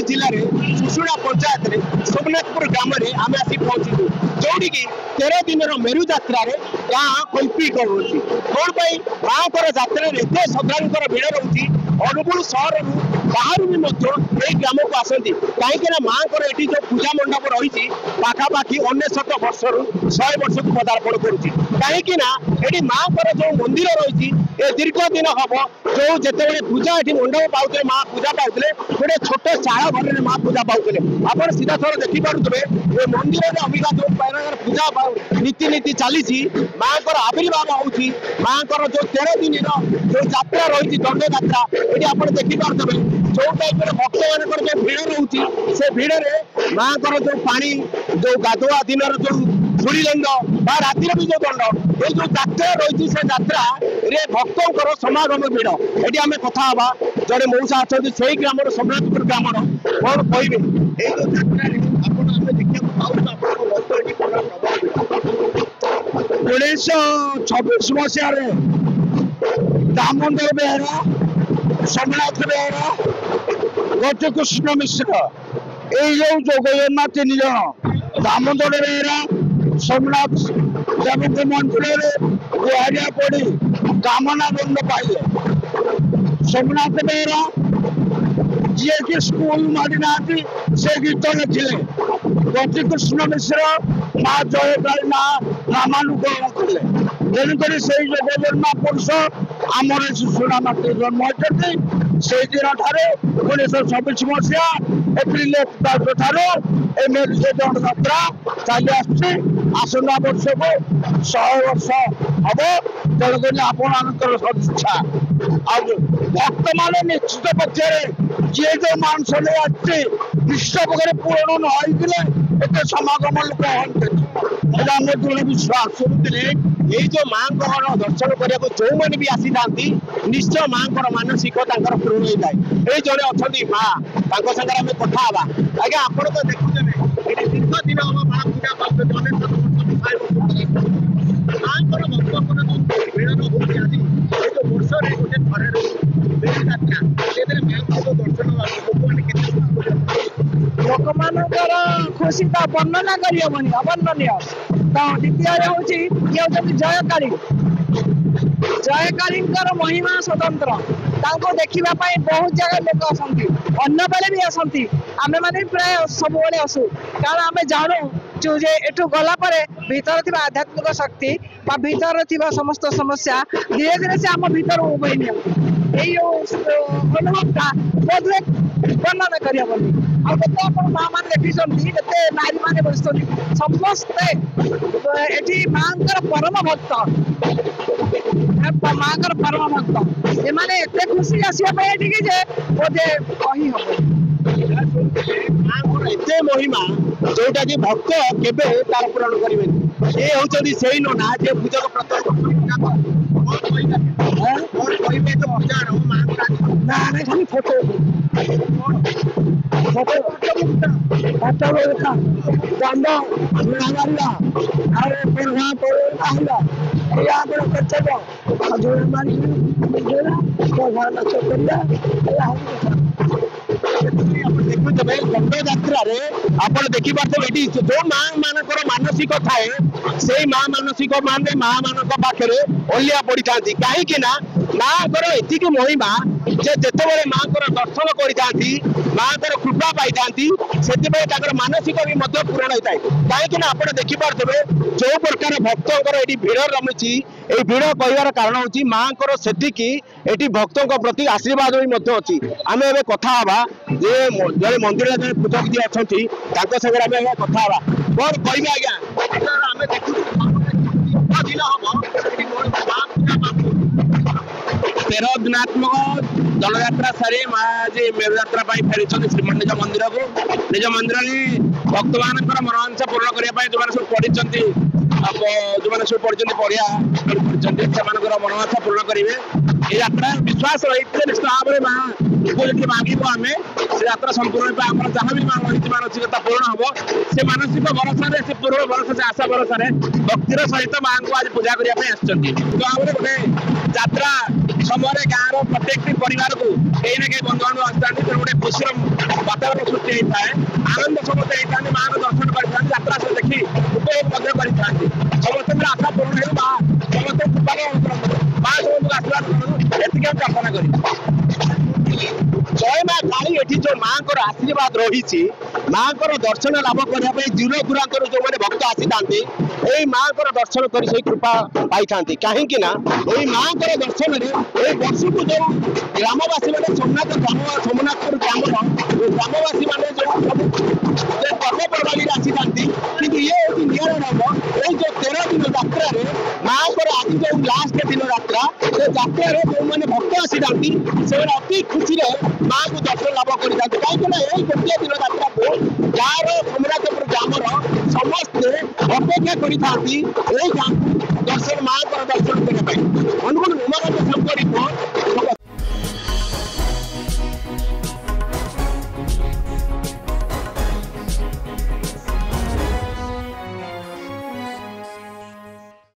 जिले में सुशुड़ा पंचायत में सोमनाथपुर ग्राम में आम आसी पहुंचू जोड़ी की 13 दिन मेरु यात्रा गाँ कंपी करुँच कौन माँ यात्रा एत श्रद्धा भिड़ रोचे अनुगुल सहर बाहर भी ग्राम को आसती कहीं माँ ये जो पूजा मंडप रही पाखापाखि 99 वर्ष 100 वर्ष को पदार्पण करुँच कहीं माँ जो मंदिर रही दीर्घ दिन हम जो जिते पूजा ये मंडप पाते माँ पूजा पाते गोटे छोट चाल घर में माँ पूजा पाते आप सीधा थर देखिपे मंदिर अबिका जो पूजा रीतिनीति चली माँ आविर्भाव होती माँ जो 13 दिन जो यात्रा रही दंड यात्रा ये आप देखिपे जो टाइप भक्त मान जो भिड़ रोचे से भिड़ में माँ जो पानी जो गाधुआ दिन जो धूली दंड राति भी जो दंड ये जो यात्रा रही से यात्रा रे भक्तों समागम भिड़ ये आम कथा जड़े मौसा अच्छा से ग्राम सोमनाथपुर ग्राम कौन कहे 1926 मसीह दामोदर बेहरा सोमनाथ बेहरा गौतम कृष्ण मिश्र ये जगन्नाथ 3 जन दामोदर बेहरा सोमनाथ देव मंदिर गुहारिया पड़ी कामना दंड पाइले सोमनाथ बेहरा जी कि स्कूल मारी ना से गीत लिखिले गौतम कृष्ण मिश्र माँ जयकाली ना नामानुकरण कले तेणुक से जगन्नाथ पुरुष आमर सुशुड़ा माटी जन्म होती से दिन ठारे 1926 मसीहा एप्रिल 1 ठार दंड यात्रा चली आसना वर्ष को 100 वर्ष हम तेणुक आपण सदिच्छा भक्त मान निश्चित पक्ष जी जो मानस नहीं विश्व पक्षे पूरण न समागम लोक हमें दृढ़ विश्वास ये जो माँ दर्शन करने को जो मैंने भी आसी था निश्चय माँ मानसिक पूरण होता है ये जड़े अच्छा माँ सागर आम कथा आज्ञा आप तो देखुचे दीर्घ दिन हम माँ पूजा पाते माँ भक्तों जो मिलन होती आज ये जो वर्ष गोटे थर यात्रा माँ दर्शन लोक मान खुशी तो वर्णना करहबनी अवर्णनीय तो द्वितीय हूँ जयकाली जयकाली महिमा स्वतंत्र देखा बहुत जगह लोक आसती अन्न बेले भी आसती आम मैंने प्राय सब आसू कारण आम जानू जे एठू गला भीतर थी आध्यात्मिक शक्ति भीतर थी समस्त समस्या धीरे धीरे से आम भीतर उभय नि अनुभवटा बोधे वर्णना करहबनी माँ मैंने देखी नारी मैंने बस समस्ते ये माँ परम भक्त माँ परम भक्त एमाने एत खुशी आसवाई बोधे कही हम एत महिमा जोटा कि भक्त केबे तार पूरण करेंगे ये हूँ से नना जे पूजक प्रत्येक खाली फोटो दंड यात्रा आप देखिए जो माँ मान मानसिक थाए से माँ मानसिक मान माँ मान पाखे ओलिया पड़ी था कहीं माँ एतिक महिमा जे जिते माँ दर्शन कर माँ कृपा पाई से मानसिक भी पूरण होता है कहीं आप देखिपे जो प्रकार भक्तों ये भिड़ रमुची ये भिड़ कह कारण हूँ माँ से भक्तों प्रति आशीर्वाद भी अच्छी आम ए कथा जे जड़े मंदिर जड़े पूजक जी अच्छा सागर आम कथा कौन कह आज्ञा आम देखु 13 दिनात्मक दलयात्रा सारी माँ आज मेरु यात्रा फेरी श्रीमंदिर मंदिर को निज मंदिर में भक्त मान मनोवांछा पूर्ण करने जो सब पढ़ी जो मैंने सब पढ़ी पढ़िया से मनोवांछा पूर्ण करेंगे ये यात्रा विश्वास रही निश्चित भाव में माँ जो मांगब आम से यात्रा संपूर्ण जहाँ भी मानसिकता पूर्ण हम से मानसिक भरोसा से पूर्ण भरोसा से आशा भरोसा भक्तिर सहित माँ को आज पूजा करने तो गोटे यात्रा समय गाँव प्रत्येक परिवार को कहीं ना कहीं बंधुबान्धव आसता गोटे खुशी वातावरण सृष्टि होता है आनंद समस्त होता है माँ दर्शन करता यात्रा से देखी उपभोग करते समस्त आशा पूर्ण हो समस्त कृपा माँ समस्त आशीर्वाद करूँ एतिक प्रार्थना करी जय माँ काली एठी जो माँ को आशीर्वाद रही माँ को दर्शन लाभ करने दूर दूरांत जो मैंने भक्त आसी था माँ को दर्शन कर कृपा पाई था कहीं माँ को दर्शन में वर्ष को जो ग्रामवासी मैंने सोमनाथपुर ग्रामवासी मैंने जो पर्वपर्वाणी आसी था कि ये हूँ नियर रंग ये जो 13 दिन यात्रा माँ को आज जो लास्ट दिन यात्रा से यात्रा जो मैंने भक्त आसी था से अति खुशी माँ को दर्शन लाभ कर कहीं गोटे दिन यात्रा को गाँव सोमनाथपुर ग्रामर समस्ते अपेक्षा कर दर्शन माँ को दर्शन करने अनुकूल उमाकांत